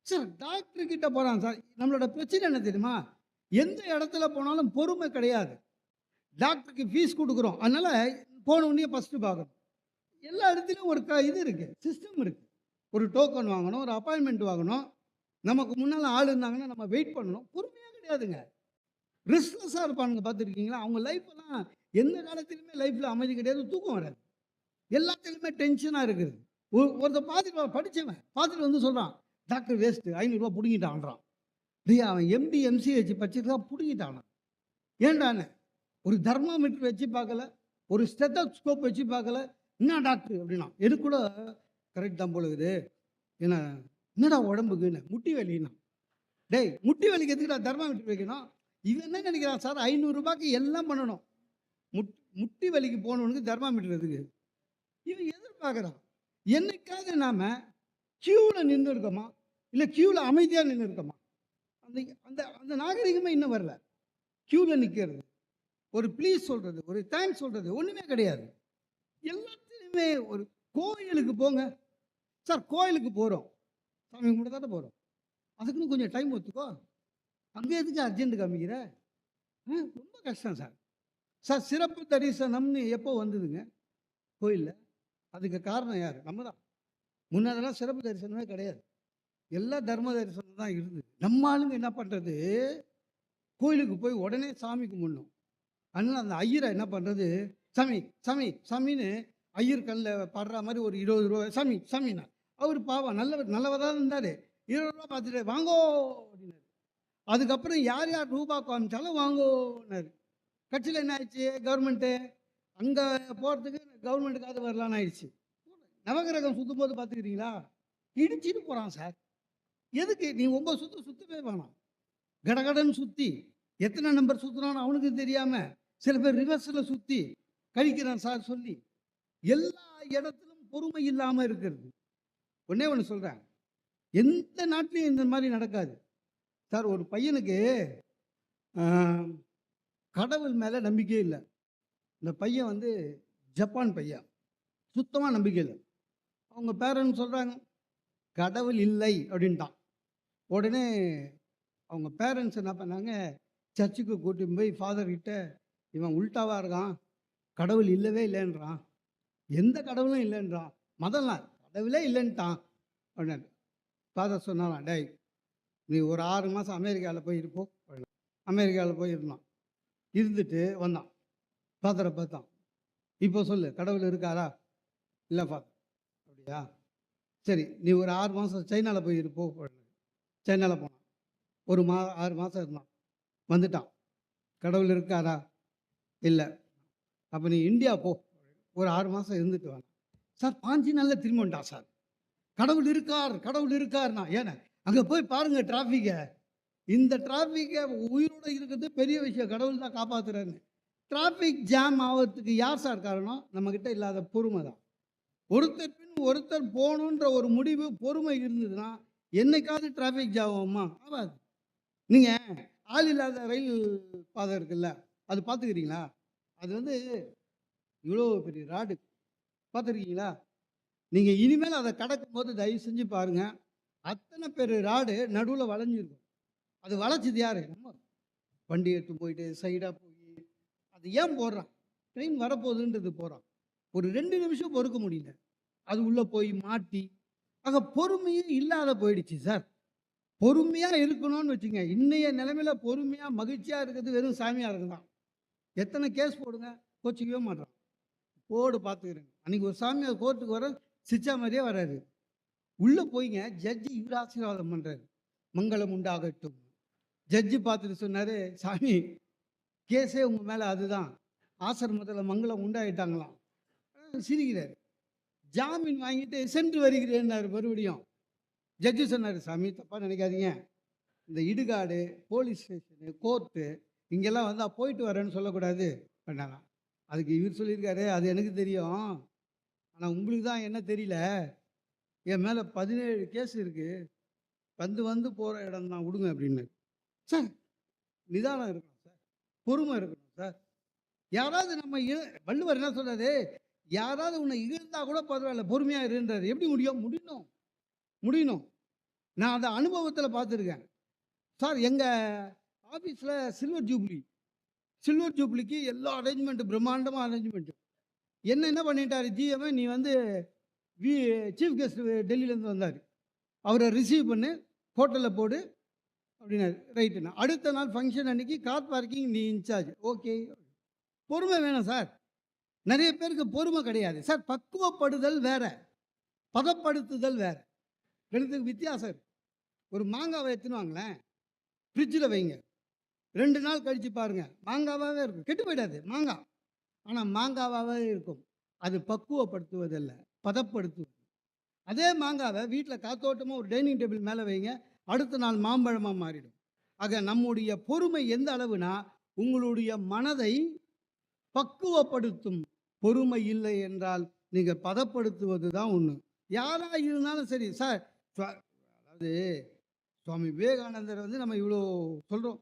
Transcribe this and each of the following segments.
Sir doctor கிட்ட போகிறான் sir. நம்மளோட பிரச்சனை என்ன தெரியுமா? எந்த இடத்துல போனாலும் பொறுமை கிடையாது. டாக்டருக்கு ஃபீஸ் கொடுக்குறோம். அதனால போன உடனே ஃபஸ்ட்டு பார்க்கணும். எல்லா இடத்துலையும் ஒரு இது இருக்குது, சிஸ்டம் இருக்குது. ஒரு டோக்கன் வாங்கணும், ஒரு அப்பாயின்மெண்ட் வாங்கணும். நமக்கு முன்னால் ஆள் இருந்தாங்கன்னா நம்ம வெயிட் பண்ணணும். பொறுமையாக கிடையாதுங்க. ரெஸ்ட்லெஸ்ஸாக இருப்பானுங்க, பார்த்துருக்கீங்களா? அவங்க லைஃப்பெல்லாம் எந்த காலத்திலுமே லைஃப்பில் அமைதி கிடையாது, தூக்கம் வராது. எல்லாத்துலேயுமே டென்ஷனாக இருக்குது. ஒருத்தர் பார்த்துட்டு படித்தவன் பார்த்துட்டு வந்து சொல்கிறான், டாக்டர் வேஸ்ட்டு, ₹500 பிடுங்கிட்டான்றான். டேய், அவன் எம்டி எம்சிஹெச் படிச்சிருக்கா, பிடுங்கிட்டான். ஏன்டான்னு ஒரு தெர்மாமீட்டர் வச்சு பார்க்கல, ஒரு ஸ்டெத்தோஸ்கோப் வச்சு பார்க்கல. என்ன டாக்டர் அப்படின்னா, எனக்கு கூட கரெக்ட் தான் போல இருக்குது. ஏன்னா என்னடா உடம்புக்குன்னு, முட்டி வலின்னா. டேய், முட்டி வலிக்கு எதுக்குடா தெர்மாமீட்டர் வைக்கணும்? இவன் என்ன நினைக்கிறான் சார், ₹500 எல்லாம் பண்ணணும். முட்டி வலிக்கு போனவனுக்கு தெர்மாமீட்டர் எதுக்கு? இவன் எதிர்பார்க்குறான். என்னைக்காவது நாம் கியூவில் நின்று இருக்கோமா, இல்லை கியூவில் அமைதியாக நின்று இருக்கோமா? அந்த அந்த அந்த நாகரிகமே இன்னும் வரல. கியூவில் நிற்கிறது, ஒரு ப்ளீஸ் சொல்கிறது, ஒரு தேங்க்ஸ் சொல்கிறது ஒன்றுமே கிடையாது. எல்லாத்துலேயுமே ஒரு கோயிலுக்கு போங்க சார், கோயிலுக்கு போகிறோம், சாமி கும்பிட்டு தானே போகிறோம். அதுக்குன்னு கொஞ்சம் டைம் ஒத்துக்கோ. அங்கே எதுக்கு அர்ஜென்ட் காமிக்கிற? ரொம்ப கஷ்டம் சார். சார், சிறப்பு தரிசனம்னு எப்போ வந்ததுங்க கோயிலில்? அதுக்கு காரணம் யார்? நம்ம தான். முன்னாடிலாம் சிறப்பு தரிசனமே கிடையாது, எல்லா தர்ம தரிசனம் தான் இருந்தது. நம்ம ஆளுங்க என்ன பண்ணுறது, கோயிலுக்கு போய் உடனே சாமி கும்பிடணும். அதனால் அந்த ஐயரை என்ன பண்ணுறது, சாமி சாமி சாமின்னு ஐயர் கல்லில் படுற மாதிரி ஒரு ₹20 சாமி சாமின்னா. அவர் பாவம் நல்லவராக தான் இருந்தார். ₹20 பார்த்துட்டு வாங்கோ அப்படின்னாரு. அதுக்கப்புறம் யார் யார் ரூபா காமிச்சாலும் வாங்கோன்னாரு. கட்சியில் என்ன ஆயிடுச்சு, கவர்மெண்ட்டு அங்கே போகிறதுக்கு கவர்மெண்ட்டுக்காவது வரலான்னு ஆயிடுச்சு. நவகிரகம் சுற்றும் போது பார்த்துக்கிறீங்களா, இடிச்சிட்டு போகிறான் சார். எதுக்கு? நீ 9 சுற்று சுற்றவே வேணாம், கடகடன்னு சுற்றி எத்தனை நம்பர் சுற்றுனான்னு அவனுக்கு தெரியாமல் சில பேர் ரிவர்ஸில் சுற்றி கழிக்கிறான் சார் சொல்லி. எல்லா இடத்துலும் பொறுமை இல்லாமல் இருக்கிறது. ஒன்றே ஒன்று சொல்கிறேன், எந்த நாட்டிலையும் இந்த மாதிரி நடக்காது சார். ஒரு பையனுக்கு கடவுள் மேலே நம்பிக்கையே இல்லை. இந்த பையன் வந்து ஜப்பான் பையன், சுத்தமாக நம்பிக்கை இல்லை. அவங்க பேரண்ட்ஸ் சொல்கிறாங்க கடவுள் இல்லை அப்படின்ட்டான். உடனே அவங்க பேரண்ட்ஸ் என்ன பண்ணாங்க, சர்ச்சுக்கு கூட்டிட்டு போய் ஃபாதர்கிட்ட, இவன் உல்ட்டாவாக இருக்கான், கடவுள் இல்லவே இல்லைன்றான், எந்த கடவுளும் இல்லைன்றான், மதம்லாம் கடவுளே இல்லைன்ட்டான் அப்படின்னாரு. ஃபாதர் சொன்னாலாம், டேய் நீ ஒரு 6 மாதம் அமெரிக்காவில் போய் இருப்போம். அமெரிக்காவில் போய் இருந்தான், இருந்துட்டு வந்தான். ஃபாதரை பார்த்தான், இப்போ சொல்லு கடவுள் இருக்காரா? இல்லை ஃபாதர். அப்படியா, சரி நீ ஒரு 6 மாதம் சைனாவில் போய் இருப்போ. சைனாவில் போனான், ஒரு 6 மாதம் இருந்தான், வந்துட்டான். கடவுள் இருக்காரா? இல்லை. அப்போ நீ இந்தியா போ, ஒரு 6 மாதம் இருந்துட்டு வேணாம். சார் 5 நாளில் திரும்ப வந்துட்டான் சார். கடவுள் இருக்கார், கடவுள் இருக்கார்னா. ஏன்னா அங்கே போய் பாருங்கள் டிராஃபிக்கை. இந்த டிராஃபிக்கை உயிரோடு இருக்கிறது பெரிய விஷயம், கடவுள் தான் காப்பாற்றுறாரு. டிராஃபிக் ஜாம் ஆகிறதுக்கு யார் சார் காரணம்? நம்மக்கிட்ட இல்லாத பொறுமை தான். ஒருத்தர் பின் ஒருத்தர் போகணுன்ற ஒரு முடிவு, பொறுமை இருந்ததுன்னா என்னைக்காவது டிராஃபிக் ஜாம் ஆகுமா? ஆகாது. நீங்கள் ஆள் இல்லாத ரயில் பாதை இருக்குல்ல, அது பார்த்துக்கிறீங்களா? அது வந்து இவ்வளோ பெரிய ராடு, பார்த்துருக்கீங்களா? நீங்கள் இனிமேல் அதை கடக்கும் போது தயவு செஞ்சு பாருங்கள், அத்தனை பேர் ராடு நடுவில் வளைஞ்சிருக்கும். அது வளைச்சது யார்? நம்ம வண்டி எடுத்து போயிட்டு சைடாக போய் அது ஏன் போடுறான்? ட்ரெயின் வரப்போகுதுன்றது போகிறான். ஒரு 2 நிமிஷம் பொறுக்க முடியல, அது உள்ளே போய் மாட்டி. ஆக பொறுமையே இல்லாத போயிடுச்சு சார். பொறுமையாக இருக்கணும்னு வச்சுங்க. இன்றைய நிலைமையில் பொறுமையாக மகிழ்ச்சியாக இருக்கிறது வெறும் சாமியாருக்கு தான். எத்தனை கேஸ் போடுங்க, கோச்சிக்கவே மாட்டான். போடு பார்த்துக்கிறேங்க. அன்றைக்கி ஒரு சாமியார் கோர்ட்டுக்கு வர சிச்சா மாதிரியே வராரு. உள்ளே போய்ங்க ஜட்ஜி இவர் ஆசீர்வாதம் பண்ணுறாரு, மங்களம் உண்டாகட்டும். ஜட்ஜி பார்த்துட்டு சொன்னார், சாமி கேஸே உங்கள் மேலே அதுதான், ஆசிரமத்தில் மங்களம் உண்டாயிட்டாங்களாம். சிரிக்கிறார். ஜாமீன் வாங்கிட்டு சென்று வருகிறேன்னாரு. மறுபடியும் ஜட்ஜி சொன்னார், சாமி தப்பாக நினைக்காதீங்க, இந்த இடுகாடு, போலீஸ் ஸ்டேஷனு, கோர்ட்டு இங்கெல்லாம் வந்தால் போயிட்டு வரேன்னு சொல்லக்கூடாது பண்ணாங்க. அதுக்கு இவர் சொல்லியிருக்காரு, அது எனக்கு தெரியும், ஆனால் உங்களுக்கு தான் என்ன தெரியல, என் மேலே 17 கேஸ் இருக்குது, வந்து போகிற இடம் தான், விடுங்க அப்படின்னு. சார் நிதானம் இருக்கணும் சார், பொறுமை இருக்கணும் சார். யாராவது நம்ம வள்ளுவர் என்ன சொல்றாரு, யாராவது உன்னை இழுந்தா கூட பரவாயில்ல பொறுமையாக இருன்றாரு. எப்படி முடியும்? முடியணும். நான் அதை அனுபவத்தில் பார்த்துருக்கேன். சார் எங்கள் ஆஃபீஸில் சில்வர் ஜூப்ளிக்கு எல்லா அரேஞ்ச்மெண்ட்டு பிரம்மாண்டமாக அரேஞ்ச்மெண்ட்டு. என்ன பண்ணிட்டாரு ஜிஎம், நீ வந்து வி சீஃப் கெஸ்ட் டெல்லியிலேருந்து வந்தார், அவரை ரிசீவ் பண்ணு, ஹோட்டலில் போடு அப்படின்னாரு. ரைட்டுண்ணா. அடுத்த நாள் ஃபங்க்ஷன் அன்னைக்கு கார் பார்க்கிங் நீ இன்சார்ஜ். ஓகே. பொறுமை வேணும் சார். நிறைய பேருக்கு பொறுமை கிடையாது சார். பக்குவப்படுதல் வேற, பதப்படுத்துதல் வேற, ரெண்டுத்துக்கு வித்தியாசம் இருக்கு. ஒரு மாங்காவை எடுத்துன்னு வாங்களேன், ஃப்ரிட்ஜில் வைங்க, 2 நாள் கழித்து பாருங்கள் மாங்காவாகவே இருக்கும், கெட்டு போயிடாது மாங்காய், ஆனால் மாங்காவாகவே இருக்கும். அது பக்குவப்படுத்துவதில்லை, பதப்படுத்துவது. அதே மாங்காவை வீட்டில் காத்தோட்டமாக ஒரு டைனிங் டேபிள் மேலே வைங்க, அடுத்த நாள் மாம்பழமாக மாறிடும். ஆக நம்முடைய பொறுமை எந்த அளவுனா உங்களுடைய மனதை பக்குவப்படுத்தும். பொறுமை இல்லை என்றால் நீங்கள் பதப்படுத்துவது தான் ஒன்று. யாராக இருந்தாலும் சரி சார். அதாவது சுவாமி விவேகானந்தர் வந்து நம்ம இவ்வளோ சொல்கிறோம்,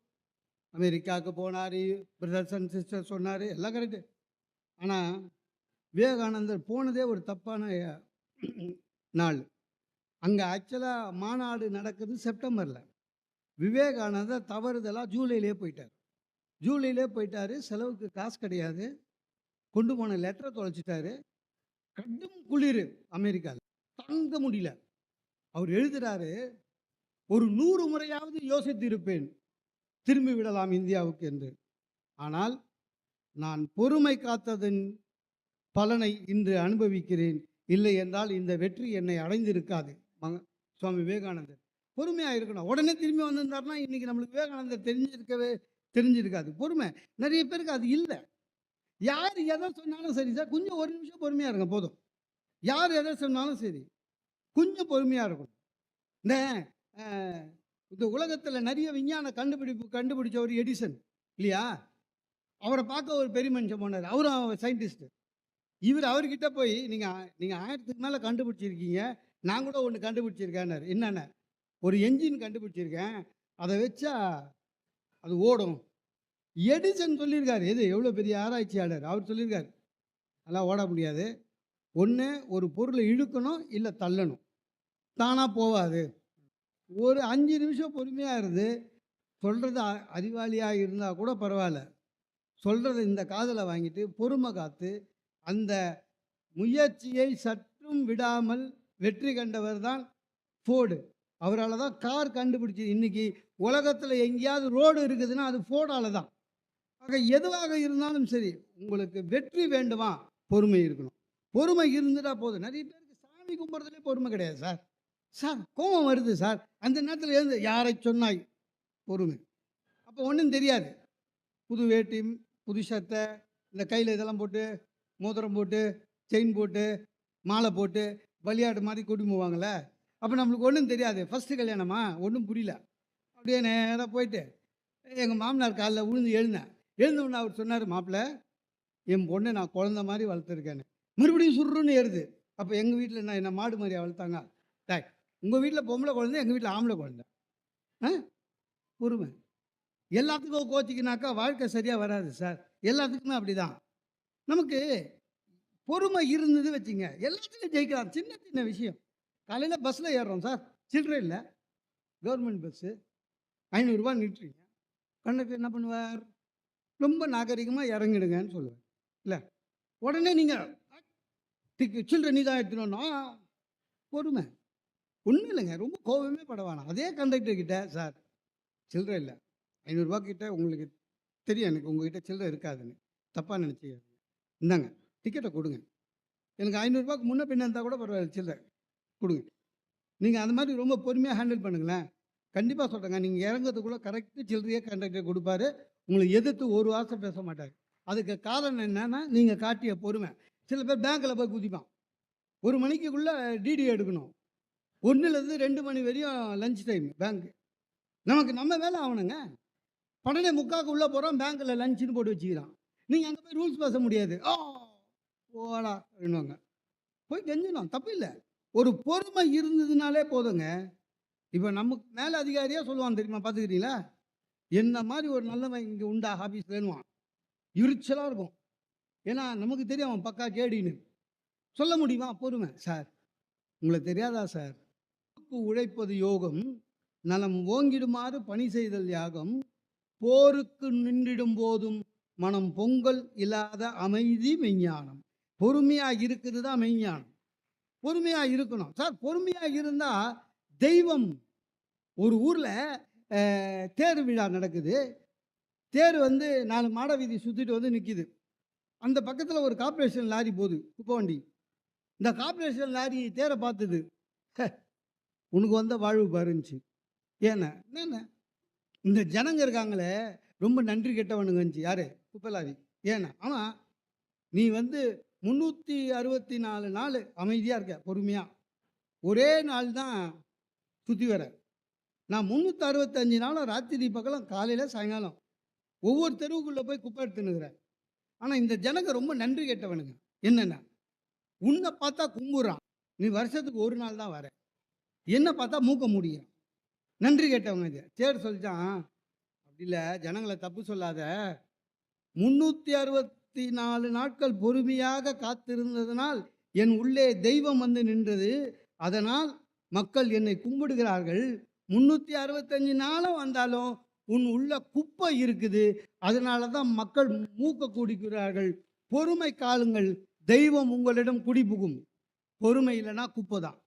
அமெரிக்காவுக்கு போனார், பிரதர்ஸ் அண்ட் சிஸ்டர் சொன்னார், எல்லாம் கரெக்டு. ஆனால் விவேகானந்தர் போனதே ஒரு தப்பான நாள். அங்கே ஆக்சுவலாக மாநாடு நடக்குது செப்டம்பரில். விவேகானந்தர் தவறுதலாக ஜூலையிலே போயிட்டார். செலவுக்கு காசு கிடையாது, கொண்டு போன லெட்டரை தொலைச்சிட்டாரு. கடும் குளிர் அமெரிக்காவில், தாங்க முடியல. அவர் எழுதுகிறாரு, ஒரு 100 முறையாவது யோசித்திருப்பேன் திரும்பி விடலாம் இந்தியாவுக்கு என்று. ஆனால் நான் பொறுமை காத்ததன் பலனை இன்று அனுபவிக்கிறேன். இல்லை என்றால் இந்த வெற்றி என்னை அடைந்திருக்காது. சுவாமி விவேகானந்தர் பொறுமையாக இருக்கணும். உடனே திரும்பி வந்திருந்தாருன்னா இன்னைக்கு நம்மளுக்கு விவேகானந்தர் தெரிஞ்சிருக்காது. பொறுமை நிறைய பேருக்கு அது இல்லை. யார் எதை சொன்னாலும் சரி சார், கொஞ்சம் ஒரு நிமிஷம் பொறுமையாக இருங்க போதும். யார் எதை சொன்னாலும் சரி கொஞ்சம் பொறுமையாக இருக்கணும். இந்த உலகத்தில் நிறைய விஞ்ஞான கண்டுபிடிச்சவர் எடிசன் இல்லையா? அவரை பார்க்க ஒரு பெரிய மனுஷன் போனார், அவரும் சயின்டிஸ்ட்டு. அவர்கிட்ட போய் நீங்கள் 1000க்கு மேலே கண்டுபிடிச்சிருக்கீங்க, நான் கூட ஒன்று கண்டுபிடிச்சிருக்கேன்னாரு. என்னென்ன? ஒரு என்ஜின் கண்டுபிடிச்சிருக்கேன், அதை வச்சா அது ஓடும். எடிசன் சொல்லியிருக்காரு. எவ்வளோ பெரிய ஆராய்ச்சியாளர், அவர் சொல்லியிருக்காரு அதெல்லாம் ஓட முடியாது. ஒன்று ஒரு பொருளை இழுக்கணும், இல்லை தள்ளணும், தானாக போகாது. ஒரு 5 நிமிஷம் பொறுமையாக இருந்து சொல்கிறது அறிவாளியாக இருந்தால் கூட பரவாயில்ல, சொல்கிறத இந்த காதில் வாங்கிட்டு பொறுமை காத்து அந்த முயற்சியை சற்றும் விடாமல் வெற்றி கண்டவர் தான் ஃபோர்டு. அவரால் தான் கார் கண்டுபிடிச்சி. இன்றைக்கி உலகத்தில் எங்கேயாவது ரோடு இருக்குதுன்னா அது ஃபோர்டால் தான். ஆக எதுவாக இருந்தாலும் சரி, உங்களுக்கு வெற்றி வேண்டுமா, பொறுமை இருக்கணும். பொறுமை இருந்துட்டால் போதும். நிறைய பேருக்கு சாமி கும்பிட்றதுலே பொறுமை கிடையாது சார். கோபம் வருது சார், அந்த நேரத்தில் இருந்து யாரை சொன்னாய், பொறுமை. அப்போ ஒன்றும் தெரியாது. புது வேட்டி, புது சட்டை, இந்த கையில் இதெல்லாம் போட்டு, மோதிரம் போட்டு, செயின் போட்டு, மாலை போட்டு, விளையாட்டு மாதிரி கூட்டி போவாங்களே, அப்போ நம்மளுக்கு ஒன்றும் தெரியாது. ஃபஸ்ட்டு கல்யாணமா, ஒன்றும் புரியல. அப்படியே நேராக போயிட்டு எங்கள் மாமனார் காலில் எழுந்தவுடனே அவர் சொன்னார், மாப்பிள்ளை என் பொண்ணை நான் குழந்த மாதிரி வளர்த்துருக்கேன்னு. மறுபடியும் சுருன்னு ஏறுது. அப்போ எங்கள் வீட்டில் என்ன மாடு மாதிரி வளர்த்தாங்க. உங்கள் வீட்டில் பொம்பளை குழந்தை, எங்கள் வீட்டில் ஆம்பளை குழந்தை. பொறுமை. எல்லாத்துக்கும் கோச்சிக்கினாக்கா வாழ்க்கை சரியாக வராது சார். எல்லாத்துக்குமே அப்படி தான். நமக்கு பொறுமை இருந்தது வச்சுங்க, எல்லாத்துக்கும் ஜெயிக்கலாம். சின்ன விஷயம். காலையில் பஸ்ஸில் ஏறுறோம் சார், சில்லறை இல்லை, கவர்மெண்ட் பஸ்ஸு, 500 ரூபா நிட்டுறீங்க. கண்டக்டர் என்ன பண்ணுவார், ரொம்ப நாகரிகமாக இறங்கிடுங்கன்னு சொல்லுவார். இல்லை, உடனே நீங்கள் சில்லறை நீ தான் எடுத்துனோன்னா பொறுமை. ஒன்றும் இல்லைங்க, ரொம்ப கோபமே பட வேணாம். அதே கண்டக்டர் கிட்ட, சார் சில்லறை இல்லை, 500 ரூபா கிட்ட உங்களுக்கு தெரியும் எனக்கு உங்ககிட்ட சில்லறை இருக்காதுன்னு, தப்பாக நினச்சி இந்தாங்க டிக்கெட்டை கொடுங்க, எனக்கு 500 ரூபாய்க்கு முன்ன பின்ன இருந்தால் கூட பரவாயில்ல, சில்லறை கொடுங்க. நீங்கள் அந்த மாதிரி ரொம்ப பொறுமையாக ஹேண்டில் பண்ணுங்களேன். கண்டிப்பாக சொல்கிறேங்க, நீங்கள் இறங்கிறதுக்குள்ளே கரெக்டு சில்லறையே கண்டக்டர் கொடுப்பாரு. உங்களை எதிர்த்து ஒரு வார்த்தை பேச மாட்டார். அதுக்கு காரணம் என்னன்னா நீங்கள் காட்டிய பொறுமை. சில பேர் பேங்க்கில் போய் குதிப்பான். 1 மணிக்குள்ளே டிடி எடுக்கணும், 1லேருந்து 2 மணி வரையும் லஞ்ச் டைம் பேங்க்கு. நம்ம வேலை ஆகணுங்க. 12:45 உள்ளே போகிறோம், பேங்க்கில் லஞ்சுன்னு போட்டு வச்சுக்கிறான். நீங்கள் அங்கே போய் ரூல்ஸ் பேச முடியாது. போடா அப்படின்வாங்க. போய் கெஞ்சணும், தப்பு இல்லை. ஒரு பொறுமை இருந்ததுனாலே போதுங்க. இப்போ நமக்கு மேலே அதிகாரியாக சொல்லுவான் தெரியுமா, பார்த்துக்கிட்டீங்களா? என்ன மாதிரி ஒரு நல்லவன் இங்கே உண்டா ஆஃபீஸ் வேணுவான், இருச்சலாக இருக்கும். ஏன்னா நமக்கு தெரியும் அவன் பக்கா கேடின்னு. சொல்ல முடியுமா? பொறுமை. சார் உங்களுக்கு தெரியாதா சார், ஊருக்கு உழைப்பது யோகம், நலம் ஓங்கிடுமாறு பணி செய்தல் யாகம், போருக்கு நின்றிடும் போதும் மனம் பொங்கல் இல்லாத அமைதி மெஞ்ஞானம். பொறுமையா இருக்குது தான் மெய்ஞானம். பொறுமையா இருக்கணும் சார். பொறுமையா இருந்தா தெய்வம். ஒரு ஊர்ல தேர் விழா நடக்குது. தேர் வந்து 4 மாட வீதி சுத்திட்டு வந்து நிக்குது. அந்த பக்கத்துல ஒரு கார்ப்பரேஷன் லாரி போகுது, குப்பை வண்டி. இந்த கார்ப்பரேஷன் லாரி தேரை பார்த்தது. "ஹே, உனக்கு வந்த வாழ்வு பாருந்துச்சு." ஏன்னா என்ன, இந்த ஜனங்க இருக்காங்களே ரொம்ப நன்றி கெட்டவனுங்கன்னுச்சு. யாரு? குப்பை லாரி. ஏன்னா ஆமா, நீ வந்து 364 நாள் அமைதியா இருக்க, பொறுமையா. ஒரே நாள் தான் சுத்தி வர. நான் 365 நாளும் ராத்திரி பகலும் காலையில சாயங்காலம் ஒவ்வொரு தெருவுக்குள்ள போய் குப்பை எடுத்துன்னுக்குறேன். ஆனா இந்த ஜனங்க ரொம்ப நன்றி கெட்டவனுங்க. என்னன்னா, உன்னை பார்த்தா கும்புறான், நீ வருஷத்துக்கு ஒரு நாள் தான் வர. என்ன பார்த்தா மூக்க முடியும். நன்றி கெட்டவங்க இது. சரி சொல்லிட்டான். அப்படி இல்லை, ஜனங்களை தப்பு சொல்லாத. 364 நாட்கள் பொறுமையாக காத்திருந்ததனால் என் உள்ளே தெய்வம் வந்து நின்றது. அதனால் மக்கள் என்னை கும்பிடுகிறார்கள். 365 நாளும் வந்தாலும் உன் உள்ள குப்பை இருக்குது. அதனால தான் மக்கள் மூக்க குடிக்கிறார்கள். பொறுமை காலுங்கள், தெய்வம் உங்களிடம் குடிபுகும். பொறுமை இல்லைன்னா குப்பை தான்.